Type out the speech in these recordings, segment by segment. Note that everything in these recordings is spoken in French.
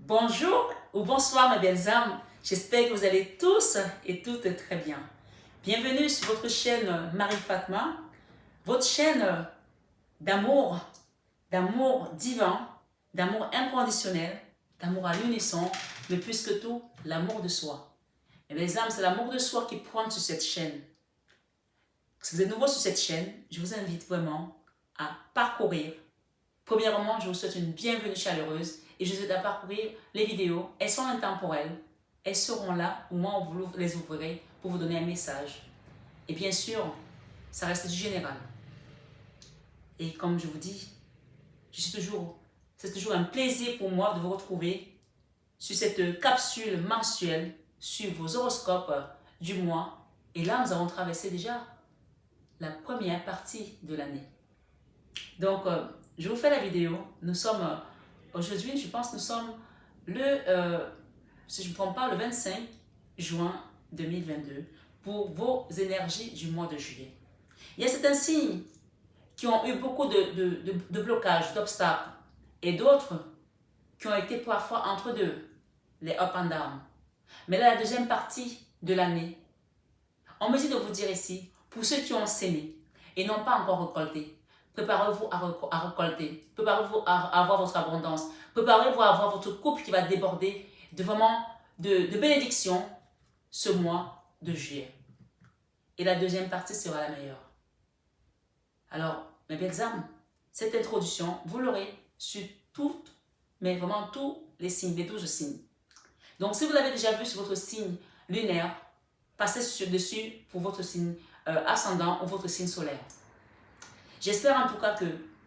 Bonjour ou bonsoir mes belles âmes, j'espère que vous allez tous et toutes très bien. Bienvenue sur votre chaîne Marie Fatma, votre chaîne d'amour, d'amour divin, d'amour inconditionnel, d'amour à l'unisson, mais plus que tout, l'amour de soi. Mes belles âmes, c'est l'amour de soi qui pointe sur cette chaîne. Si vous êtes nouveau sur cette chaîne, je vous invite vraiment à parcourir. Premièrement, je vous souhaite une bienvenue chaleureuse et je vous souhaite à parcourir les vidéos. Elles sont intemporelles. Elles seront là au moment où vous les ouvrirez pour vous donner un message. Et bien sûr, ça reste du général. Et comme je vous dis, c'est toujours un plaisir pour moi de vous retrouver sur cette capsule mensuelle sur vos horoscopes du mois. Et là, nous avons traversé déjà la première partie de l'année. Donc, je vous fais la vidéo. Nous sommes, aujourd'hui, je pense, nous sommes si je ne me trompe pas, le 25 juin 2022 pour vos énergies du mois de juillet. Il y a certains signes qui ont eu beaucoup de blocages, d'obstacles, et d'autres qui ont été parfois entre deux, les up and down. Mais là, la deuxième partie de l'année, on me dit de vous dire ici, pour ceux qui ont sémé et n'ont pas encore récolté, préparez-vous à récolter, préparez-vous à avoir votre abondance, préparez-vous à avoir votre couple qui va déborder de vraiment de bénédictions ce mois de juillet. Et la deuxième partie sera la meilleure. Alors, mes belles âmes, cette introduction, vous l'aurez sur toutes, mais vraiment tous les signes, les 12 signes. Donc, si vous l'avez déjà vu sur votre signe lunaire, passez dessus pour votre signe ascendant ou votre signe solaire. J'espère en tout cas que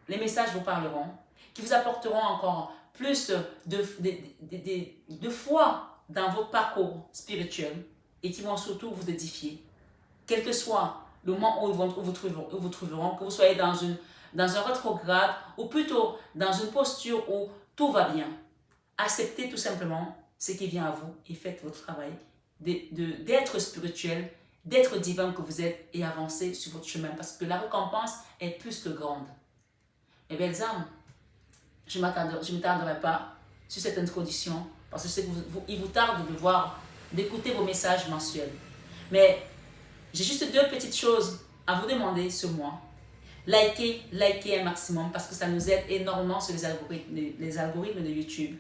les messages vous parleront, qui vous apporteront encore plus de foi dans votre parcours spirituel et qui vont surtout vous édifier. Quel que soit le moment où vous trouveront, que vous soyez dans un rétrograde ou plutôt dans une posture où tout va bien. Acceptez tout simplement ce qui vient à vous et faites votre travail d'être spirituel, d'être divin que vous êtes et avancez sur votre chemin parce que la récompense est plus que grande. Mes belles âmes, je ne m'attarderai pas sur cette introduction parce que je sais qu'il vous tarde d'écouter vos messages mensuels. Mais j'ai juste deux petites choses à vous demander ce mois. Likez un maximum parce que ça nous aide énormément sur les algorithmes de YouTube.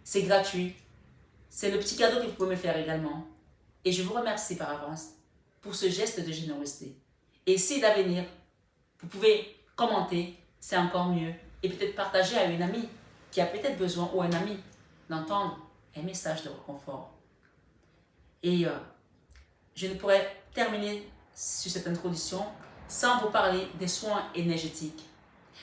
C'est gratuit. C'est le petit cadeau que vous pouvez me faire également. Et je vous remercie par avance pour ce geste de générosité. Et si d'avenir, vous pouvez commenter, c'est encore mieux. Et peut-être partager à une amie qui a peut-être besoin, ou un ami, d'entendre un message de réconfort. Et je ne pourrais terminer sur cette introduction sans vous parler des soins énergétiques.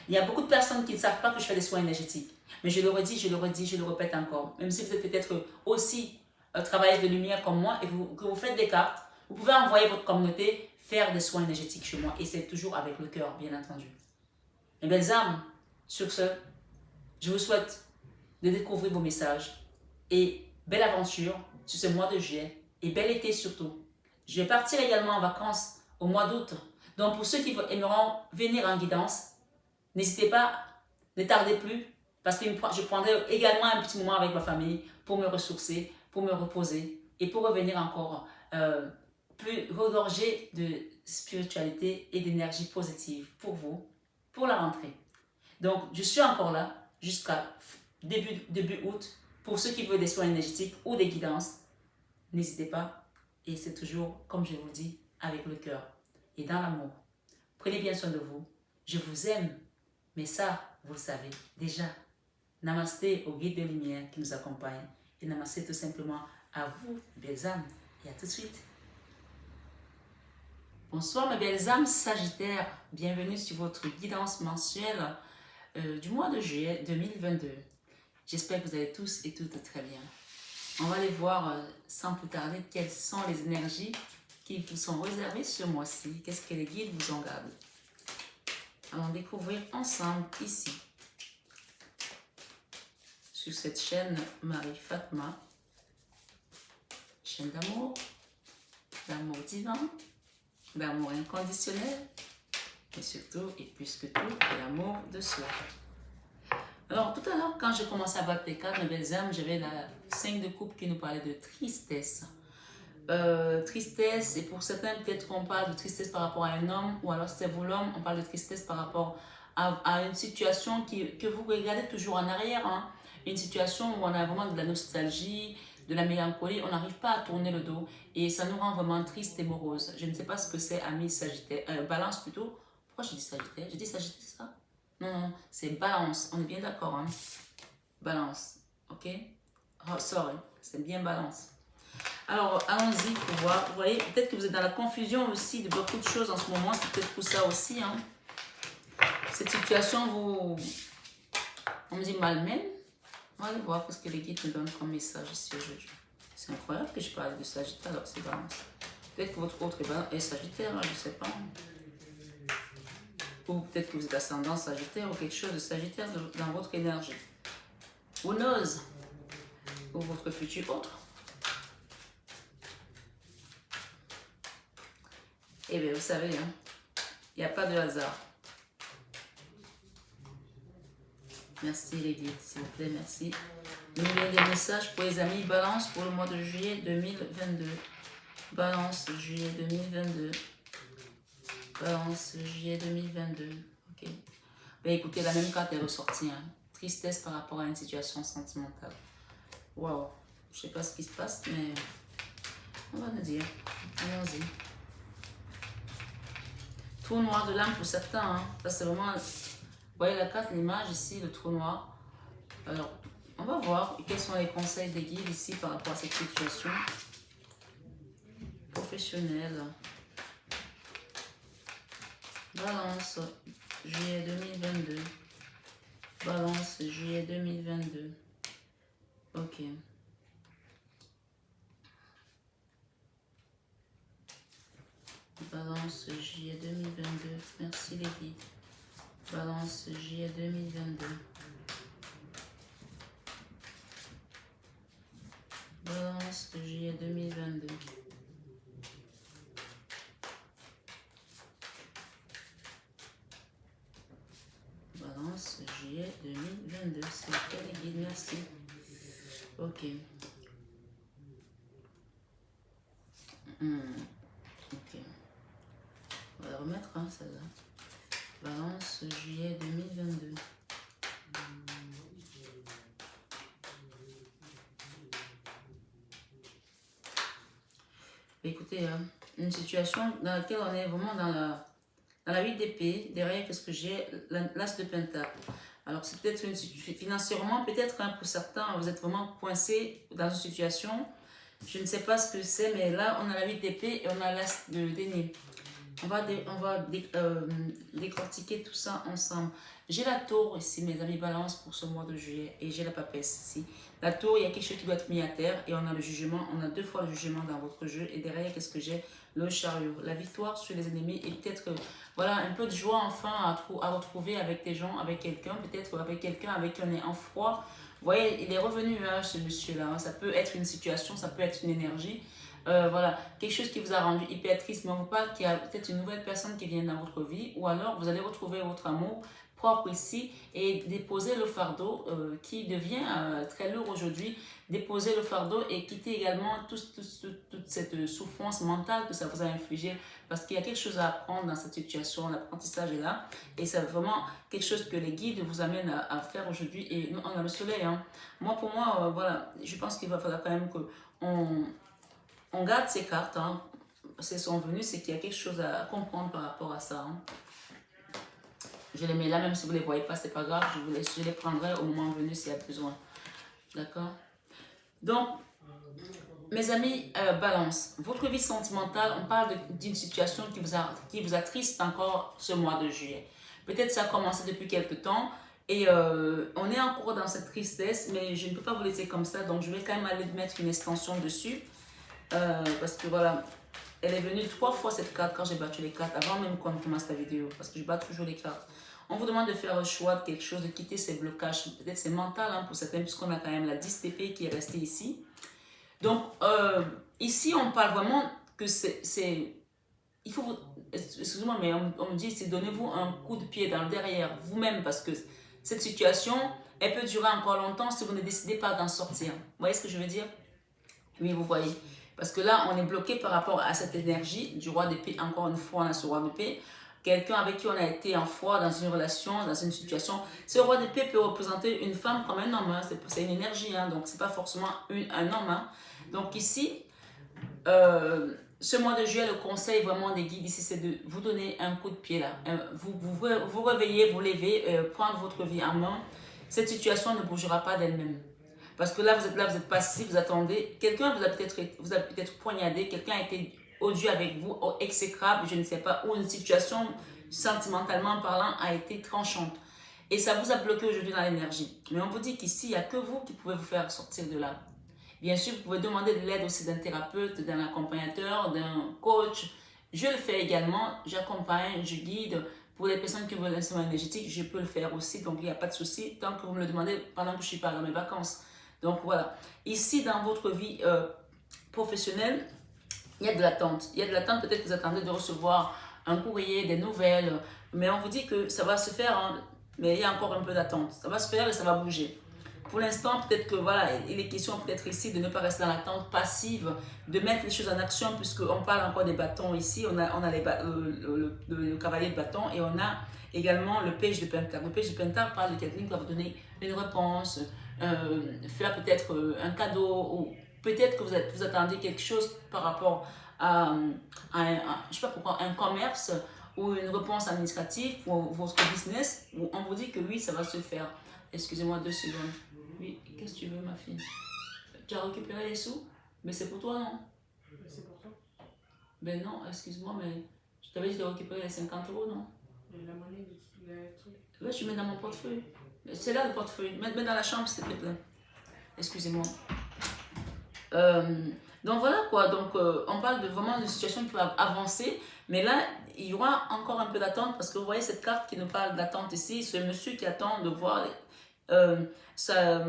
Il y a beaucoup de personnes qui ne savent pas que je fais des soins énergétiques. Mais je le redis, je le répète encore. Même si vous êtes peut-être aussi travailleuse de lumière comme moi et que vous faites des cartes, vous pouvez envoyer votre communauté faire des soins énergétiques chez moi. Et c'est toujours avec le cœur, bien entendu. Mes belles âmes, sur ce, je vous souhaite de découvrir vos messages. Et belle aventure sur ce mois de juillet. Et bel été surtout. Je vais partir également en vacances au mois d'août. Donc pour ceux qui aimeront venir en guidance, n'hésitez pas, ne tardez plus, parce que je prendrai également un petit moment avec ma famille pour me ressourcer, pour me reposer et pour revenir encore plus regorgé de spiritualité et d'énergie positive pour vous, pour la rentrée. Donc, je suis encore là jusqu'à début août. Pour ceux qui veulent des soins énergétiques ou des guidances, n'hésitez pas. Et c'est toujours, comme je vous le dis, avec le cœur et dans l'amour. Prenez bien soin de vous. Je vous aime. Mais ça, vous le savez déjà. Namasté au guide de lumière qui nous accompagne. Et namasté tout simplement à vous, belles âmes. Et à tout de suite. Bonsoir mes belles âmes Sagittaires. Bienvenue sur votre guidance mensuelle du mois de juillet 2022. J'espère que vous allez tous et toutes très bien. On va aller voir sans plus tarder quelles sont les énergies qui vous sont réservées ce mois-ci. Qu'est-ce que les guides vous ont gardé? Allons découvrir ensemble ici, sur cette chaîne Marie Fatma, chaîne d'amour divin, d'amour inconditionnel, et surtout, et plus que tout, l'amour de soi. Alors, tout à l'heure, quand j'ai commencé à battre les cartes, mes belles âmes, j'avais la 5 de coupe qui nous parlait de tristesse. Tristesse, et pour certains, peut-être qu'on parle de tristesse par rapport à un homme, ou alors c'est vous l'homme, on parle de tristesse par rapport à une situation que vous regardez toujours en arrière. Hein. Une situation où on a vraiment de la nostalgie, de la mélancolie, on n'arrive pas à tourner le dos, et ça nous rend vraiment triste et morose. Je ne sais pas ce que c'est, ami Sagittaire, Balance plutôt. Pourquoi j'ai dit Sagittaire? J'ai dit Sagittaire, c'est ça? Non, non, c'est Balance, on est bien d'accord, hein? Balance, ok? Oh, sorry, c'est bien Balance. Alors, allons-y pour voir. Vous voyez, peut-être que vous êtes dans la confusion aussi de beaucoup de choses en ce moment. C'est peut-être pour ça aussi. Hein. Cette situation on me dit malmène. On va aller voir ce que les guides me donnent comme message ici aujourd'hui. C'est incroyable que je parle de Sagittaire alors que c'est Balance. Peut-être que votre autre est Sagittaire, hein, je ne sais pas. Ou peut-être que vous êtes ascendant Sagittaire ou quelque chose de Sagittaire dans votre énergie. Who knows? Ou votre futur autre. Eh bien, vous savez, hein, il n'y a pas de hasard. Merci les guides, s'il vous plaît, merci. Nous avons des messages pour les amis Balance pour le mois de juillet 2022. Balance, juillet 2022. Balance, juillet 2022. Ok. Ben, écoutez, la même carte est ressortie. Hein. Tristesse par rapport à une situation sentimentale. Waouh. Je ne sais pas ce qui se passe, mais on va nous dire. Allons-y. Trou noir de l'âme pour certains. Hein. Ça, c'est vraiment... Vous voyez la carte, l'image ici, le trou noir. Alors, on va voir quels sont les conseils des guides ici par rapport à cette situation professionnelle. Balance, juillet 2022. Balance, juillet 2022. Ok. Balance, juillet 2022. Merci les guides. Balance, juillet 2022. Balance, juillet 2022. Balance, juillet 2022. C'est quel les guides? Merci. Ok. Ok. On va la remettre, hein, celle-là. Balance, juillet 2022. Écoutez, hein, une situation dans laquelle on est vraiment dans la 8 d'épée. Derrière, qu'est-ce que j'ai? L'as de pentacle. Alors, c'est peut-être une situation financièrement, peut-être hein, pour certains, vous êtes vraiment coincé dans une situation. Je ne sais pas ce que c'est, mais là, on a la 8 d'épée et on a l'as de denier. On va décortiquer tout ça ensemble. J'ai la tour ici, mes amis Balance, pour ce mois de juillet. Et j'ai la papesse ici. La tour, il y a quelque chose qui doit être mis à terre. Et on a le jugement. On a 2 fois le jugement dans votre jeu. Et derrière, qu'est-ce que j'ai? Le chariot. La victoire sur les ennemis. Et peut-être, voilà, un peu de joie enfin à retrouver avec des gens, avec quelqu'un. Peut-être avec quelqu'un avec qui on est en froid. Vous voyez, il est revenu, hein, ce monsieur-là. Hein. Ça peut être une situation, ça peut être une énergie. Voilà, quelque chose qui vous a rendu hyper triste, mais on vous parle qu'il y a peut-être une nouvelle personne qui vient dans votre vie, ou alors vous allez retrouver votre amour propre ici et déposer le fardeau qui devient très lourd aujourd'hui, déposer le fardeau et quitter également toute cette souffrance mentale que ça vous a infligé, parce qu'il y a quelque chose à apprendre dans cette situation, l'apprentissage est là, et c'est vraiment quelque chose que les guides vous amènent à faire aujourd'hui, et nous, on a le soleil, hein. Moi, pour moi, voilà, je pense qu'il va falloir quand même que on garde ces cartes, hein. Elles sont venues, c'est qu'il y a quelque chose à comprendre par rapport à ça. Hein. Je les mets là, même si vous ne les voyez pas, c'est pas grave, je les prendrai au moment venu s'il y a besoin. D'accord? Donc, mes amis, Balance, votre vie sentimentale, on parle d'une situation qui vous attriste encore ce mois de juillet. Peut-être ça a commencé depuis quelques temps et on est encore dans cette tristesse, mais je ne peux pas vous laisser comme ça, donc je vais quand même aller mettre une extension dessus. Parce que voilà, elle est venue 3 fois cette carte quand j'ai battu les cartes, avant même qu'on commence la vidéo, parce que je bats toujours les cartes. On vous demande de faire le choix de quelque chose, de quitter ces blocages. Peut-être c'est mental hein, pour certains, puisqu'on a quand même la 10 TP qui est restée ici. Donc, ici, on parle vraiment que c'est... Il faut... Excusez-moi, mais on me dit, c'est donnez-vous un coup de pied dans le derrière, vous-même, parce que cette situation, elle peut durer encore longtemps si vous ne décidez pas d'en sortir. Vous voyez ce que je veux dire? Oui, vous voyez. Parce que là, on est bloqué par rapport à cette énergie du roi d'épée. Encore une fois, on a ce roi d'épée. Quelqu'un avec qui on a été en foi dans une relation, dans une situation. Ce roi d'épée peut représenter une femme comme un homme. Hein. C'est une énergie, hein. Donc ce n'est pas forcément un homme. Hein. Donc ici, ce mois de juillet, le conseil vraiment des guides ici, c'est de vous donner un coup de pied là. Vous réveillez, vous levez, prendre votre vie en main. Cette situation ne bougera pas d'elle-même. Parce que là, vous êtes passif, vous attendez. Quelqu'un vous a peut-être poignardé, quelqu'un a été odieux avec vous, exécrable, je ne sais pas, ou une situation, sentimentalement parlant, a été tranchante. Et ça vous a bloqué aujourd'hui dans l'énergie. Mais on vous dit qu'ici, il n'y a que vous qui pouvez vous faire sortir de là. Bien sûr, vous pouvez demander de l'aide aussi d'un thérapeute, d'un accompagnateur, d'un coach. Je le fais également, j'accompagne, je guide. Pour les personnes qui veulent l'instrument énergétique, je peux le faire aussi, donc il n'y a pas de souci, tant que vous me le demandez pendant que je ne suis pas dans mes vacances. Donc voilà, ici dans votre vie professionnelle, il y a de l'attente. Il y a de l'attente, peut-être que vous attendez de recevoir un courrier, des nouvelles, mais on vous dit que ça va se faire, hein, mais il y a encore un peu d'attente. Ça va se faire et ça va bouger. Pour l'instant, peut-être que voilà, il est question peut-être ici de ne pas rester dans l'attente passive, de mettre les choses en action, puisqu'on parle encore des bâtons ici. On a le cavalier de bâton et on a également le page de pentacle. Le page de pentacle parle de quelqu'un qui va vous donner une réponse, faire peut-être un cadeau, ou peut-être que vous attendez quelque chose par rapport à je sais pas pourquoi, un commerce ou une réponse administrative pour votre business, où on vous dit que oui, ça va se faire. Excusez-moi 2 secondes. Oui, qu'est-ce que tu veux, ma fille? Tu as récupéré les sous? Mais c'est pour toi, non? C'est pour toi. Ben non, excuse-moi, mais je t'avais dit de récupérer les 50 €, non? Mais la monnaie, le truc. Ouais, je mets dans mon portefeuille. C'est là le portefeuille. Mets dans la chambre, s'il te plaît. Excusez-moi. Donc voilà quoi, donc on parle de vraiment de situation qui va avancer, mais là il y aura encore un peu d'attente parce que vous voyez cette carte qui nous parle d'attente ici, ce monsieur qui attend de voir sa,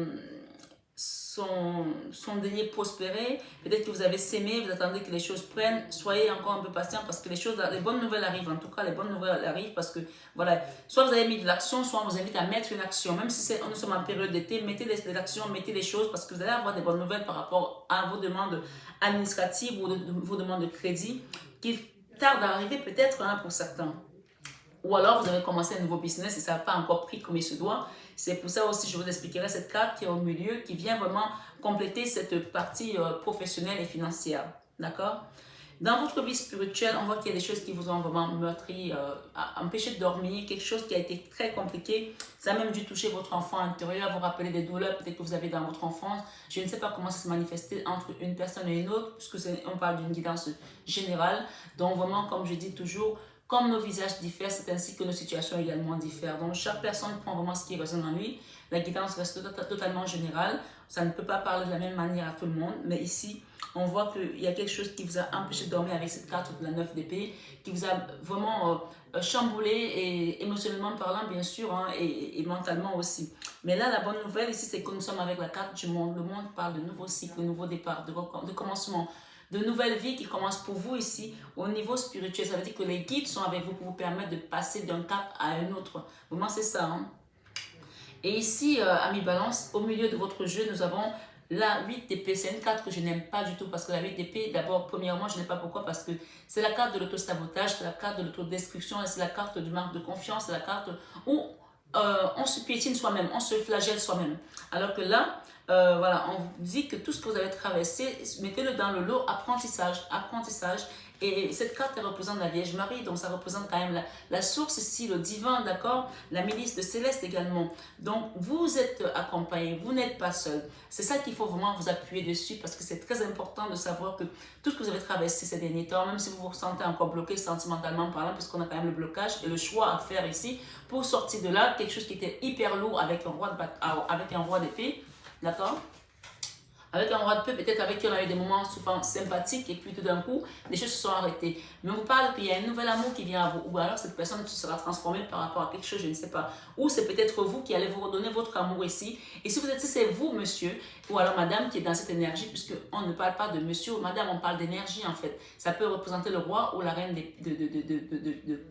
son denier prospérer. Peut-être que vous avez sémé, vous attendez que les choses prennent. Soyez encore un peu patient parce que les bonnes nouvelles arrivent. En tout cas, les bonnes nouvelles arrivent parce que, voilà, soit vous avez mis de l'action, soit on vous invite à mettre une action. Même si nous sommes en période d'été, mettez des actions, mettez des choses parce que vous allez avoir des bonnes nouvelles par rapport à vos demandes administratives ou vos demandes de crédit qui tardent à arriver peut-être hein, pour certains. Ou alors, vous avez commencé un nouveau business et ça n'a pas encore pris comme il se doit. C'est pour ça aussi, je vous expliquerai cette carte qui est au milieu, qui vient vraiment compléter cette partie professionnelle et financière. D'accord? Dans votre vie spirituelle, on voit qu'il y a des choses qui vous ont vraiment meurtri, empêché de dormir, quelque chose qui a été très compliqué. Ça a même dû toucher votre enfant intérieur, vous rappeler des douleurs peut-être que vous avez dans votre enfance. Je ne sais pas comment ça se manifestait entre une personne et une autre, puisque on parle d'une guidance générale. Donc vraiment, comme je dis toujours, comme nos visages diffèrent, c'est ainsi que nos situations également diffèrent. Donc, chaque personne prend vraiment ce qui résonne en lui. La guidance reste totalement générale. Ça ne peut pas parler de la même manière à tout le monde. Mais ici, on voit qu'il y a quelque chose qui vous a empêché de dormir avec cette carte de la 9 d'épée, qui vous a vraiment chamboulé, et émotionnellement parlant, bien sûr, hein, et mentalement aussi. Mais là, la bonne nouvelle ici, c'est que nous sommes avec la carte du monde. Le monde parle de nouveaux cycles, de nouveaux départs, de commencement, de nouvelles vies qui commencent pour vous ici au niveau spirituel. Ça veut dire que les guides sont avec vous pour vous permettre de passer d'un cap à un autre. Vraiment, c'est ça. Hein? Et ici, amis balance, au milieu de votre jeu, nous avons la 8 d'épée. C'est une carte que je n'aime pas du tout parce que la 8 d'épée, d'abord, premièrement, je n'aime pas pourquoi, parce que c'est la carte de l'auto-sabotage, c'est la carte de l'autodestruction, c'est la carte du manque de confiance, c'est la carte où on se piétine soi-même, on se flagelle soi-même. Alors que là, voilà, on vous dit que tout ce que vous avez traversé, mettez-le dans le lot apprentissage, apprentissage. Et cette carte, elle représente la Vierge Marie, donc ça représente quand même la source ici, le divin, d'accord? La milice de Céleste également. Donc, vous êtes accompagné, vous n'êtes pas seul. C'est ça qu'il faut vraiment vous appuyer dessus parce que c'est très important de savoir que tout ce que vous avez traversé ces derniers temps, même si vous vous sentez encore bloqué sentimentalement parlant, puisqu'on a quand même le blocage et le choix à faire ici pour sortir de là, quelque chose qui était hyper lourd avec un roi d'épée, d'accord? Avec un roi de paix, peut-être avec qui on a eu des moments souvent sympathiques et puis tout d'un coup, les choses se sont arrêtées. Mais on vous parle qu'il y a un nouvel amour qui vient à vous. Ou alors cette personne sera transformée par rapport à quelque chose, je ne sais pas. Ou c'est peut-être vous qui allez vous redonner votre amour ici. Et si vous êtes, si c'est vous, monsieur, ou alors madame qui est dans cette énergie, puisqu'on ne parle pas de monsieur ou madame, on parle d'énergie en fait. Ça peut représenter le roi ou la reine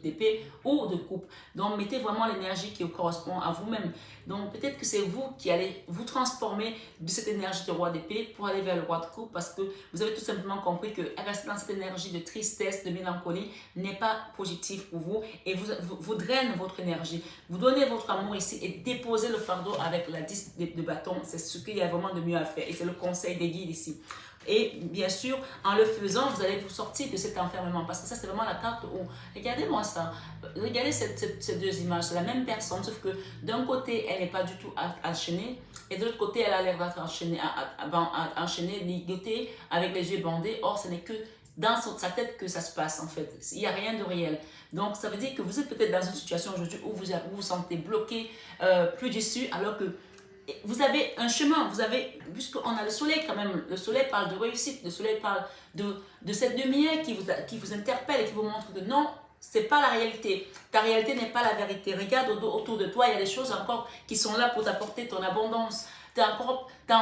d'épée ou de coupe. Donc mettez vraiment l'énergie qui correspond à vous-même. Donc peut-être que c'est vous qui allez vous transformer de cette énergie de roi d'épée pour aller vers le roi de coupe parce que vous avez tout simplement compris que rester dans cette énergie de tristesse, de mélancolie n'est pas positif pour vous et vous draine votre énergie. Vous donnez votre amour ici et déposez le fardeau avec la 10 de bâton. C'est ce qu'il y a vraiment de mieux à faire et c'est le conseil des guides ici. Et bien sûr, en le faisant, vous allez vous sortir de cet enfermement. Parce que ça, c'est vraiment la carte où... Regardez-moi ça. Regardez ces deux images. C'est la même personne, sauf que d'un côté, elle n'est pas du tout enchaînée. Et de l'autre côté, elle a l'air d'être enchaînée, ligotée, avec les yeux bandés. Or, ce n'est que dans sa tête que ça se passe, en fait. Il n'y a rien de réel. Donc, ça veut dire que vous êtes peut-être dans une situation aujourd'hui où vous vous sentez bloqué, plus dessus, alors que vous avez un chemin, vous avez, puisqu'on a le soleil quand même, le soleil parle de réussite, le soleil parle de cette lumière qui vous interpelle et qui vous montre que non, c'est pas la réalité. Ta réalité n'est pas la vérité. Regarde autour de toi, il y a des choses encore qui sont là pour t'apporter ton abondance. T'as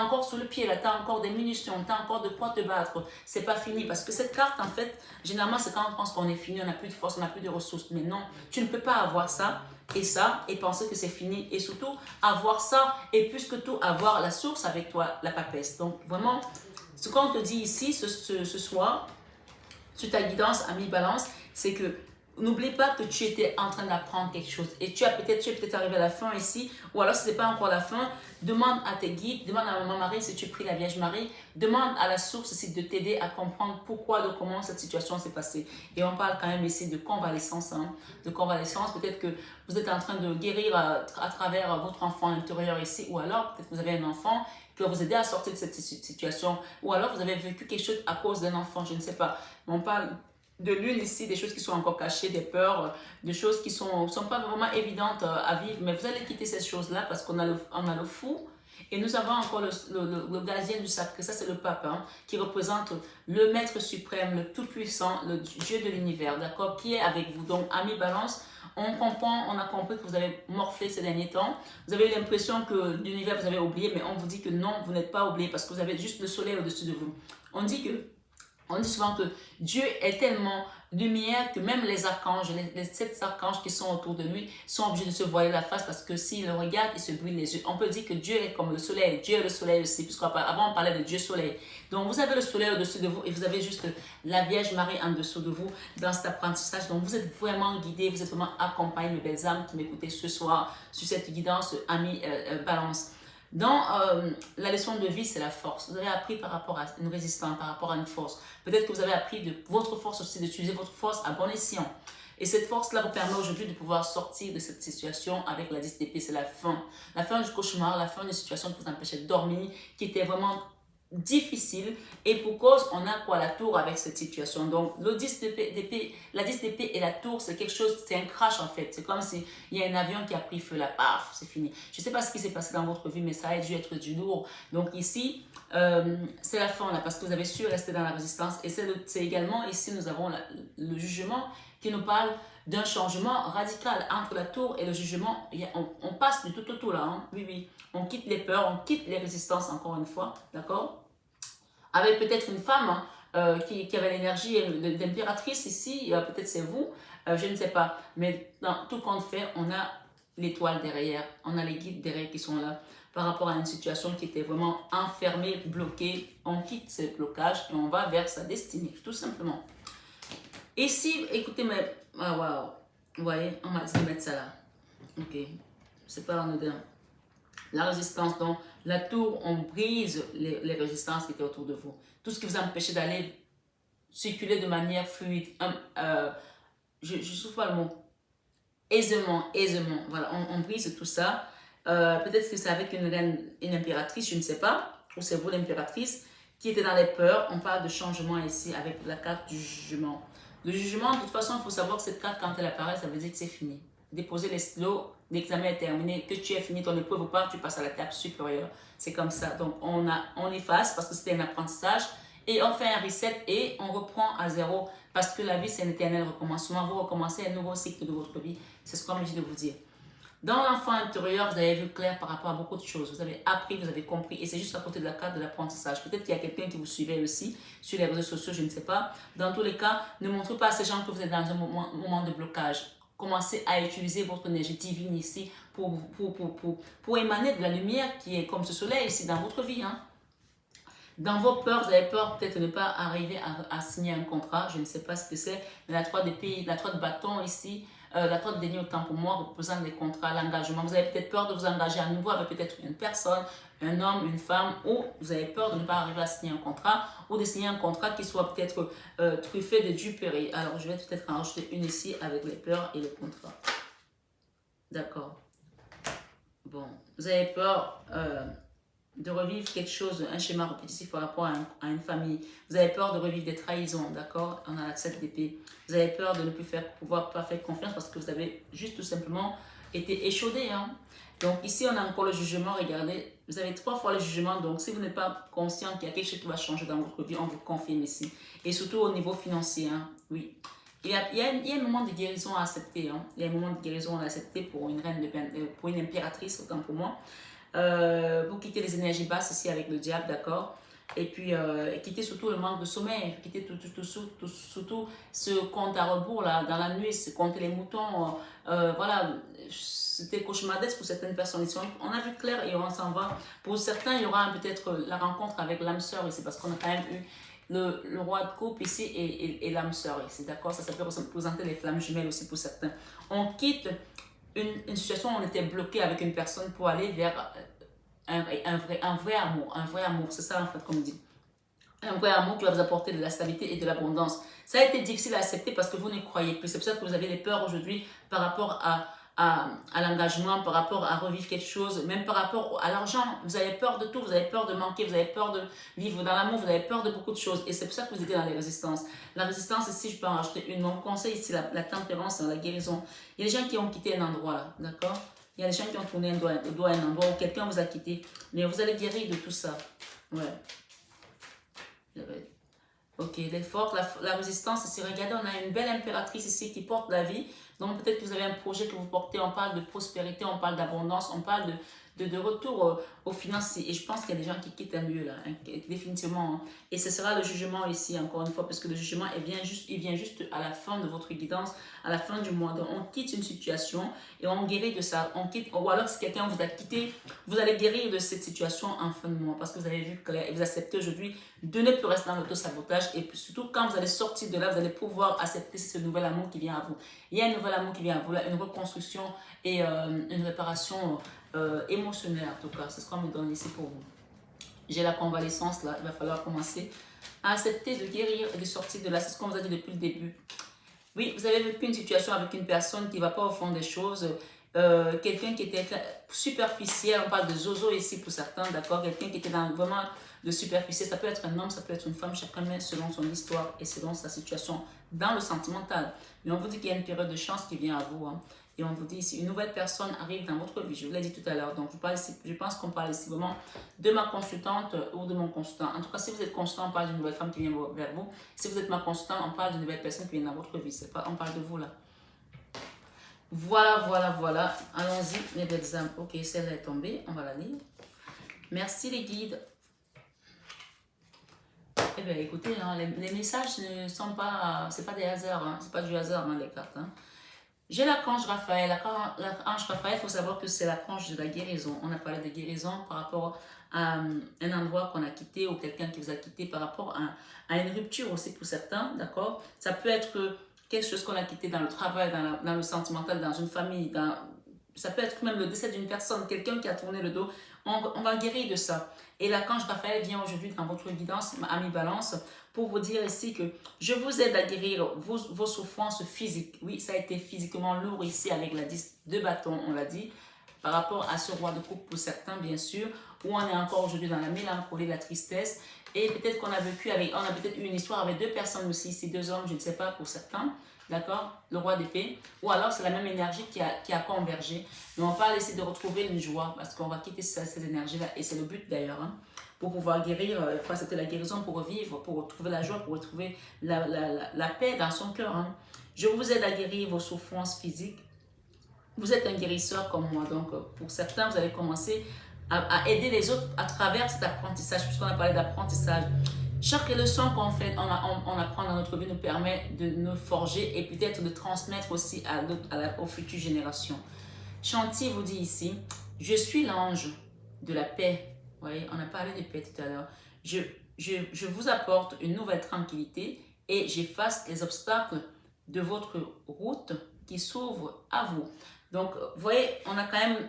encore sous le pied, là, t'as encore des munitions, t'as encore de quoi te battre. C'est pas fini parce que cette carte, en fait, généralement, c'est quand on pense qu'on est fini, on n'a plus de force, on n'a plus de ressources. Mais non, tu ne peux pas avoir ça et penser que c'est fini. Et surtout, avoir ça et plus que tout, avoir la source avec toi, la papesse. Donc, vraiment, ce qu'on te dit ici, ce soir, sur ta guidance, ami Balance, c'est que n'oublie pas que tu étais en train d'apprendre quelque chose et tu es peut-être arrivé à la fin ici, ou alors si ce n'est pas encore la fin, demande à tes guides, demande à Maman Marie si tu pries la Vierge Marie, demande à la source ici de t'aider à comprendre pourquoi, de comment cette situation s'est passée. Et on parle quand même ici de convalescence, de convalescence. Peut-être que vous êtes en train de guérir à travers votre enfant intérieur ici, ou alors peut-être que vous avez un enfant qui va vous aider à sortir de cette situation, ou alors vous avez vécu quelque chose à cause d'un enfant, je ne sais pas. On parle de l'une ici, des choses qui sont encore cachées, des peurs, des choses qui sont pas vraiment évidentes à vivre, mais vous allez quitter ces choses-là parce qu'on a le fou et nous avons encore le gardien du sacré, ça c'est le pape, qui représente le maître suprême, le tout-puissant, le Dieu de l'univers, d'accord, qui est avec vous. Donc, ami Balance, on a compris que vous avez morflé ces derniers temps, vous avez eu l'impression que l'univers vous avez oublié, mais on vous dit que non, vous n'êtes pas oublié parce que vous avez juste le soleil au-dessus de vous. On dit souvent que Dieu est tellement lumière que même les archanges, les 7 archanges qui sont autour de lui sont obligés de se voiler la face parce que s'ils le regardent, ils se brûlent les yeux. On peut dire que Dieu est comme le soleil. Dieu est le soleil aussi, puisqu'avant on parlait de Dieu soleil. Donc vous avez le soleil au-dessus de vous et vous avez juste la Vierge Marie en dessous de vous dans cet apprentissage. Donc vous êtes vraiment guidés, vous êtes vraiment accompagnés, mes belles âmes qui m'écoutez ce soir sur cette guidance, ami Balance. Dans la leçon de vie, c'est la force. Vous avez appris par rapport à une résistance, par rapport à une force. Peut-être que vous avez appris de votre force aussi, d'utiliser votre force à bon escient. Et cette force-là vous permet aujourd'hui de pouvoir sortir de cette situation avec la 10 d'épée. C'est la fin. La fin du cauchemar, la fin d'une situation qui vous empêchait de dormir, qui était vraiment difficile et pour cause on a quoi, la tour avec cette situation. Donc le 10 d'épée, la 10 d'épée et la tour, c'est quelque chose, c'est un crash en fait. C'est comme si il y a un avion qui a pris feu là, paf, c'est fini. Je sais pas ce qui s'est passé dans votre vie, mais ça a dû être du lourd. Donc ici c'est la fin là parce que vous avez su rester dans la résistance et c'est également ici nous avons le jugement qui nous parle d'un changement radical entre la tour et le jugement. On passe du tout au tout là, oui, on quitte les peurs, on quitte les résistances encore une fois, d'accord, avec peut-être une femme qui avait l'énergie d'impératrice ici, peut-être c'est vous, je ne sais pas, mais dans tout compte fait, on a l'étoile derrière, on a les guides derrière qui sont là par rapport à une situation qui était vraiment enfermée, bloquée. On quitte ce blocage et on va vers sa destinée, tout simplement. Ici, écoutez, mais waouh, vous voyez, on va mettre ça là. Ok, c'est pas anodin. La résistance, donc la tour, on brise les résistances qui étaient autour de vous. Tout ce qui vous empêchait d'aller circuler de manière fluide, je ne trouve pas le mot, aisément, voilà, on brise tout ça. Peut-être que c'est avec une reine, une impératrice, je ne sais pas, ou c'est vous l'impératrice, qui était dans les peurs. On parle de changement ici avec la carte du jugement. Le jugement, de toute façon, il faut savoir que cette carte, quand elle apparaît, ça veut dire que c'est fini. Déposez les stylos, l'examen est terminé, que tu aies fini ton épreuve ou pas, tu passes à la table supérieure. C'est comme ça. Donc, on efface parce que c'était un apprentissage et on fait un reset et on reprend à zéro parce que la vie, c'est un éternel recommencement. Vous recommencez un nouveau cycle de votre vie. C'est ce qu'on me dit de vous dire. Dans l'enfant intérieur, vous avez vu clair par rapport à beaucoup de choses. Vous avez appris, vous avez compris. Et c'est juste à côté de la carte de l'apprentissage. Peut-être qu'il y a quelqu'un qui vous suivait aussi sur les réseaux sociaux, je ne sais pas. Dans tous les cas, ne montrez pas à ces gens que vous êtes dans un moment de blocage. Commencez à utiliser votre énergie divine ici pour émaner de la lumière qui est comme ce soleil ici dans votre vie. Hein. Dans vos peurs, vous avez peur peut-être de ne pas arriver à signer un contrat. Je ne sais pas ce que c'est. Mais la 3 d'épée, la 3 de bâton ici, la 3 de denier autant pour moi représente les contrats, l'engagement. Vous avez peut-être peur de vous engager à nouveau avec peut-être une personne, un homme, une femme, ou vous avez peur de ne pas arriver à signer un contrat, ou de signer un contrat qui soit peut-être truffé de duperie. Alors, je vais peut-être en rajouter une ici avec les peurs et le contrat. D'accord. Bon, vous avez peur de revivre quelque chose, un schéma répétitif par rapport à une famille. Vous avez peur de revivre des trahisons, d'accord? On a la 7 d'épée. Vous avez peur de ne plus pouvoir pas faire confiance parce que vous avez juste tout simplement été échaudé. Hein? Donc ici, on a encore le jugement. Regardez, vous avez 3 fois le jugement. Donc si vous n'êtes pas conscient qu'il y a quelque chose qui va changer dans votre vie, on vous confirme ici. Et surtout au niveau financier, hein? Oui. Il y a un moment de guérison à accepter. Hein? Il y a un moment de guérison à accepter pour une reine, pour une impératrice, autant pour moi. Vous quittez les énergies basses ici avec le diable, d'accord? Et puis, quittez surtout le manque de sommeil, quittez surtout ce compte à rebours là, dans la nuit, ce compte les moutons, voilà, c'était cauchemardesque pour certaines personnes ici. On a vu clair et on s'en va. Pour certains, il y aura peut-être la rencontre avec l'âme sœur ici, parce qu'on a quand même eu le roi de coupe ici et l'âme sœur ici, d'accord? Ça peut représenter les flammes jumelles aussi pour certains. On quitte une situation où on était bloqué avec une personne pour aller vers un vrai amour, c'est ça en fait comme on dit. Un vrai amour qui va vous apporter de la stabilité et de l'abondance. Ça a été difficile à accepter parce que vous ne croyez plus. C'est pour ça que vous avez des peurs aujourd'hui par rapport à l'engagement, par rapport à revivre quelque chose, même par rapport à l'argent. Vous avez peur de tout, vous avez peur de manquer, vous avez peur de vivre dans l'amour, vous avez peur de beaucoup de choses. Et c'est pour ça que vous êtes dans les résistances. La résistance, ici, je peux en rajouter une. Mon conseil ici, la tempérance, la guérison. Il y a des gens qui ont quitté un endroit là, d'accord? Il y a des gens qui ont tourné le doigt à un endroit où quelqu'un vous a quitté. Mais vous allez guérir de tout ça. Ouais. Ok, l'effort, la résistance ici. Regardez, on a une belle impératrice ici qui porte la vie. Donc peut-être que vous avez un projet que vous portez. On parle de prospérité, on parle d'abondance, on parle de retour aux finances. Et je pense qu'il y a des gens qui quittent un lieu là, hein, définitivement. Hein. Et ce sera le jugement ici, encore une fois, parce que le jugement il vient juste à la fin de votre guidance, à la fin du mois. Donc on quitte une situation et on guérit de ça. On quitte, ou alors si quelqu'un vous a quitté, vous allez guérir de cette situation en fin de mois. Parce que vous avez vu clair et vous acceptez aujourd'hui de ne plus rester dans l'auto-sabotage. Et puis surtout, quand vous allez sortir de là, vous allez pouvoir accepter ce nouvel amour qui vient à vous. Il y a un nouvel amour qui vient à vous, là, une reconstruction et une réparation émotionnelle en tout cas. C'est ce qu'on me donne ici pour vous. J'ai la convalescence là, il va falloir commencer à accepter de guérir et de sortir de là. C'est ce qu'on vous a dit depuis le début. Oui, vous avez vécu une situation avec une personne qui ne va pas au fond des choses. Quelqu'un qui était superficiel, on parle de zozo ici pour certains, d'accord? Quelqu'un qui était dans vraiment de superficiel, ça peut être un homme, ça peut être une femme, chacun met selon son histoire et selon sa situation dans le sentimental. Mais on vous dit qu'il y a une période de chance qui vient à vous. Hein. Et on vous dit ici, une nouvelle personne arrive dans votre vie. Je vous l'ai dit tout à l'heure. Donc, je pense qu'on parle ici vraiment de ma consultante ou de mon consultant. En tout cas, si vous êtes consultant, on parle d'une nouvelle femme qui vient vers vous. Si vous êtes ma consultante, on parle d'une nouvelle personne qui vient dans votre vie. On parle de vous là. Voilà. Allons-y, mes belles âmes. Ok, celle-là est tombée. On va la lire. Merci les guides. Eh bien, écoutez, hein, les messages ne sont pas... C'est pas des hasards. Hein, c'est pas du hasard, hein, les cartes. Hein. J'ai l'archange Raphaël. L'archange Raphaël, il faut savoir que c'est l'archange de la guérison. On a parlé de guérison par rapport à un endroit qu'on a quitté ou quelqu'un qui vous a quitté par rapport à une rupture aussi pour certains, d'accord? Ça peut être quelque chose qu'on a quitté dans le travail, dans le sentimental, dans une famille, ça peut être même le décès d'une personne, quelqu'un qui a tourné le dos. On va guérir de ça. Et l'archange Raphaël vient aujourd'hui dans votre guidance, ami Balance, pour vous dire ici que je vous aide à guérir vos souffrances physiques. Oui, ça a été physiquement lourd ici avec la 10 de bâton, on l'a dit, par rapport à ce roi de coupe pour certains, bien sûr. ou on est encore aujourd'hui dans la mélancolie, la tristesse. Et peut-être qu'on a vécu avec, on a peut-être eu une histoire avec deux personnes aussi, ces deux hommes, je ne sais pas pour certains, d'accord, le roi d'épée, ou alors c'est la même énergie qui a convergé. Mais on parle ici de retrouver une joie, parce qu'on va quitter ces énergies-là, et c'est le but d'ailleurs, hein, pour pouvoir guérir, il faut accepter la guérison pour revivre, pour retrouver la joie, pour retrouver la paix dans son cœur. Hein. Je vous aide à guérir vos souffrances physiques. Vous êtes un guérisseur comme moi, donc pour certains, vous allez commencer à aider les autres à travers cet apprentissage, puisqu'on a parlé d'apprentissage. Chaque leçon qu'on fait, on apprend dans notre vie nous permet de nous forger et peut-être de transmettre aussi aux futures générations. Chanty vous dit ici, je suis l'ange de la paix. Vous voyez, on a parlé de paix tout à l'heure. Je vous apporte une nouvelle tranquillité et j'efface les obstacles de votre route qui s'ouvre à vous. Donc, vous voyez, on a quand même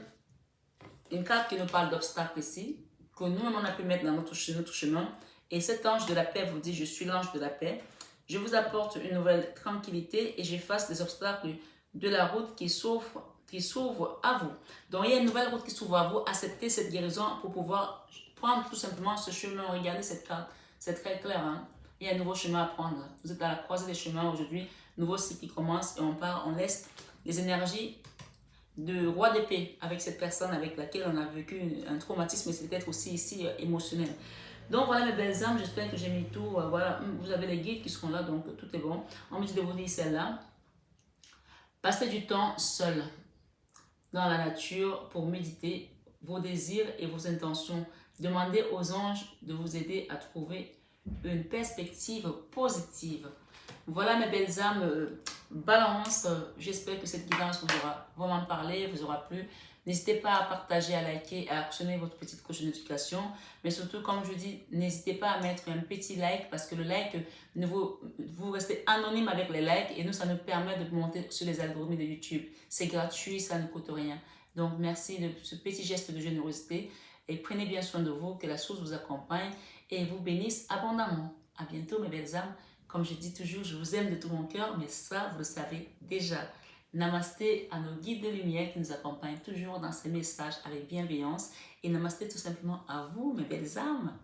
une carte qui nous parle d'obstacles ici, que nous-mêmes on a pu mettre dans notre chemin. Et cet ange de la paix vous dit, je suis l'ange de la paix. Je vous apporte une nouvelle tranquillité et j'efface les obstacles de la route qui s'ouvre à vous. Donc, il y a une nouvelle route qui s'ouvre à vous. Acceptez cette guérison pour pouvoir prendre tout simplement ce chemin. Regardez cette carte, c'est très clair. Hein? Il y a un nouveau chemin à prendre. Vous êtes à la croisée des chemins aujourd'hui. Nouveau cycle qui commence et on part, on laisse les énergies de roi d'épée avec cette personne avec laquelle on a vécu un traumatisme et c'est peut-être aussi ici émotionnel. Donc voilà mes belles âmes, j'espère que j'ai mis tout, voilà, vous avez les guides qui seront là, donc tout est bon. On me dit de vous dire celle-là. Passez du temps seul dans la nature pour méditer vos désirs et vos intentions. Demandez aux anges de vous aider à trouver une perspective positive. Voilà mes belles âmes, balance, j'espère que cette guidance vous aura vraiment parlé, vous aura plu. N'hésitez pas à partager, à liker, à actionner votre petite cloche de notification. Mais surtout, comme je dis, n'hésitez pas à mettre un petit like parce que le like, vous restez anonyme avec les likes et nous, ça nous permet de monter sur les algorithmes de YouTube. C'est gratuit, ça ne coûte rien. Donc, merci de ce petit geste de générosité et prenez bien soin de vous, que la source vous accompagne et vous bénisse abondamment. À bientôt, mes belles âmes. Comme je dis toujours, je vous aime de tout mon cœur, mais ça, vous le savez déjà. Namasté à nos guides de lumière qui nous accompagnent toujours dans ces messages avec bienveillance. Et namasté tout simplement à vous, mes belles âmes.